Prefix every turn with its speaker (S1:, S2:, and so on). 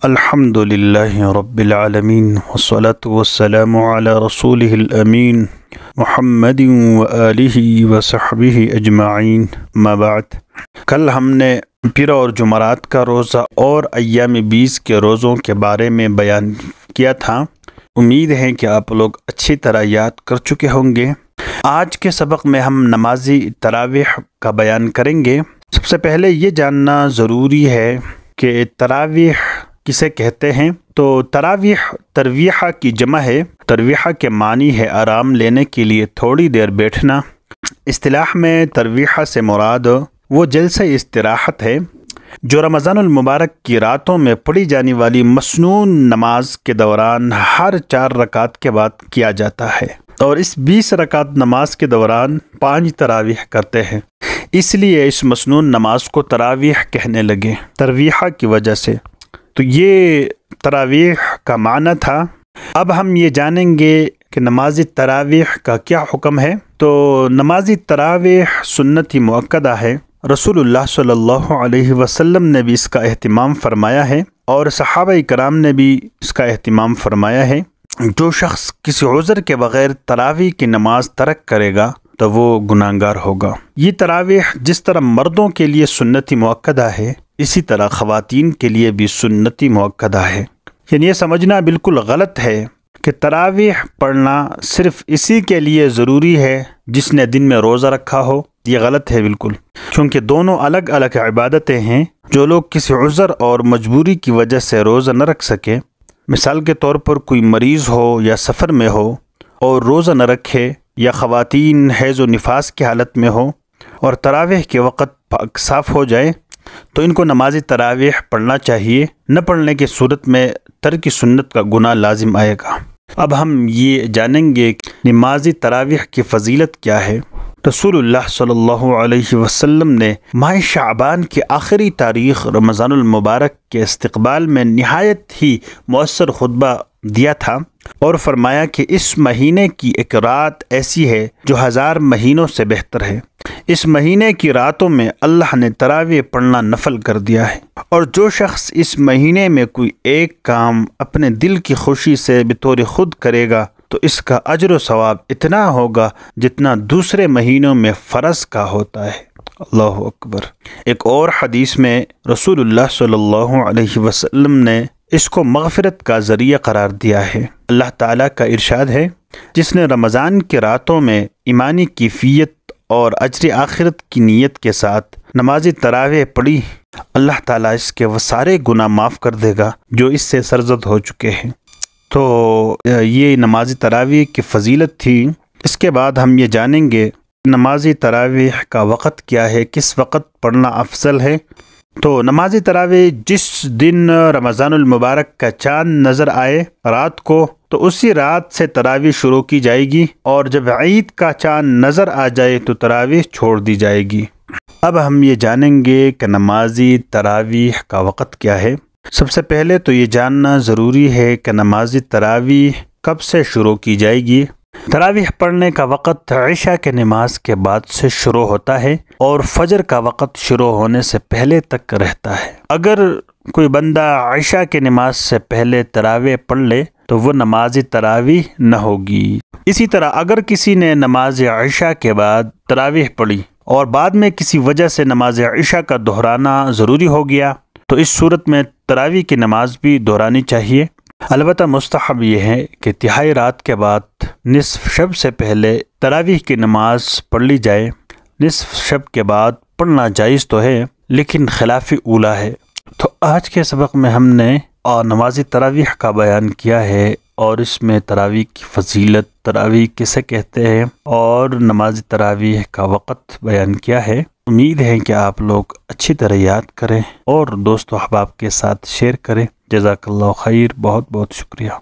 S1: الحمدللہ رب العالمین والصلاة والسلام علی رسولہ الامین محمد وآلہ وصحبہ اجمعین ما بعد۔ کل ہم نے پیر اور جمعرات کا روزہ اور ایام 20 کے روزوں کے بارے میں بیان کیا تھا۔ امید ہے کہ آپ لوگ اچھی طرح یاد کر چکے ہوں گے۔ آج کے سبق میں ہم نمازی تراویح کا بیان کریں گے۔ سب سے پہلے یہ جاننا ضروری ہے کہ تراویح کسے کہتے ہیں۔ تو تراویح ترویحہ کی جمع ہے۔ ترویحہ کے معنی ہے آرام لینے کے لیے تھوڑی دیر بیٹھنا۔ اصطلاح میں ترویحہ سے مراد وہ جلسہ استراحت ہے جو رمضان المبارک کی راتوں میں پڑھی جانے والی مسنون نماز کے دوران ہر 4 رکعت کے بعد کیا جاتا ہے، اور اس 20 رکعت نماز کے دوران 5 تراویح کرتے ہیں۔ اس لیے اس مسنون نماز کو تراویح کہنے لگے، ترویحہ کی وجہ سے۔ تو یہ تراویح کا معنی تھا۔ اب ہم یہ جانیں گے کہ نماز تراویح کا کیا حکم ہے۔ تو نماز تراویح سنت مؤکدہ ہے۔ رسول اللہ صلی اللہ علیہ وسلم نے بھی اس کا اہتمام فرمایا ہے، اور صحابہ کرام نے بھی اس کا اہتمام فرمایا ہے۔ جو شخص کسی عذر کے بغیر تراویح کی نماز ترک کرے گا تو وہ گناہگار ہوگا۔ یہ تراویح جس طرح مردوں کے لیے سنتی مؤکدہ ہے، اسی طرح خواتین کے لیے بھی سنتی مؤکدہ ہے۔ یعنی یہ سمجھنا بالکل غلط ہے کہ تراویح پڑھنا صرف اسی کے لیے ضروری ہے جس نے دن میں روزہ رکھا ہو۔ یہ غلط ہے بالکل، کیونکہ دونوں الگ الگ عبادتیں ہیں۔ جو لوگ کسی عذر اور مجبوری کی وجہ سے روزہ نہ رکھ سکے، مثال کے طور پر کوئی مریض ہو یا سفر میں ہو اور روزہ نہ رکھے، یا خواتین حیض و نفاس کی حالت میں ہو اور تراویح کے وقت پاک صاف ہو جائے، تو ان کو نماز تراویح پڑھنا چاہیے۔ نہ پڑھنے کی صورت میں ترک سنت کا گناہ لازم آئے گا۔ اب ہم یہ جانیں گے کہ نماز تراویح کی فضیلت کیا ہے۔ رسول اللہ صلی اللہ علیہ وسلم نے ماہ شعبان کی آخری تاریخ رمضان المبارک کے استقبال میں نہایت ہی مؤثر خطبہ دیا تھا، اور فرمایا کہ اس مہینے کی ایک رات ایسی ہے جو 1000 مہینوں سے بہتر ہے۔ اس مہینے کی راتوں میں اللہ نے تراویح پڑھنا نفل کر دیا ہے، اور جو شخص اس مہینے میں کوئی ایک کام اپنے دل کی خوشی سے بطور خود کرے گا تو اس کا اجر و ثواب اتنا ہوگا جتنا دوسرے مہینوں میں فرض کا ہوتا ہے۔ اللہ اکبر۔ ایک اور حدیث میں رسول اللہ صلی اللہ علیہ وسلم نے اس کو مغفرت کا ذریعہ قرار دیا ہے۔ اللہ تعالیٰ کا ارشاد ہے، جس نے رمضان کی راتوں میں ایمانی کیفیت اور اجر آخرت کی نیت کے ساتھ نماز تراویح پڑھی، اللہ تعالیٰ اس کے وہ سارے گناہ معاف کر دے گا جو اس سے سرزد ہو چکے ہیں۔ تو یہ نماز تراویح کی فضیلت تھی۔ اس کے بعد ہم یہ جانیں گے نماز تراویح کا وقت کیا ہے، کس وقت پڑھنا افضل ہے۔ تو نماز تراویح جس دن رمضان المبارک کا چاند نظر آئے رات کو، تو اسی رات سے تراویح شروع کی جائے گی، اور جب عید کا چاند نظر آ جائے تو تراویح چھوڑ دی جائے گی۔ اب ہم یہ جانیں گے کہ نماز تراویح کا وقت کیا ہے۔ سب سے پہلے تو یہ جاننا ضروری ہے کہ نماز تراویح کب سے شروع کی جائے گی۔ تراویح پڑھنے کا وقت عشاء کے نماز کے بعد سے شروع ہوتا ہے، اور فجر کا وقت شروع ہونے سے پہلے تک رہتا ہے۔ اگر کوئی بندہ عشاء کے نماز سے پہلے تراویح پڑھ لے تو وہ نماز تراویح نہ ہوگی۔ اسی طرح اگر کسی نے نماز عشاء کے بعد تراویح پڑھی اور بعد میں کسی وجہ سے نماز عشاء کا دہرانا ضروری ہو گیا، تو اس صورت میں تراویح کی نماز بھی دہرانی چاہیے۔ البتہ مستحب یہ ہے کہ تہائی رات کے بعد نصف شب سے پہلے تراویح کی نماز پڑھ لی جائے۔ نصف شب کے بعد پڑھنا جائز تو ہے، لیکن خلاف اولیٰ ہے۔ تو آج کے سبق میں ہم نے نماز تراویح کا بیان کیا ہے، اور اس میں تراویح کی فضیلت، تراویح کسے کہتے ہیں، اور نماز تراویح کا وقت بیان کیا ہے۔ امید ہے کہ آپ لوگ اچھی طرح یاد کریں اور دوست و احباب کے ساتھ شیئر کریں۔ جزاک اللہ خیر، بہت بہت شکریہ۔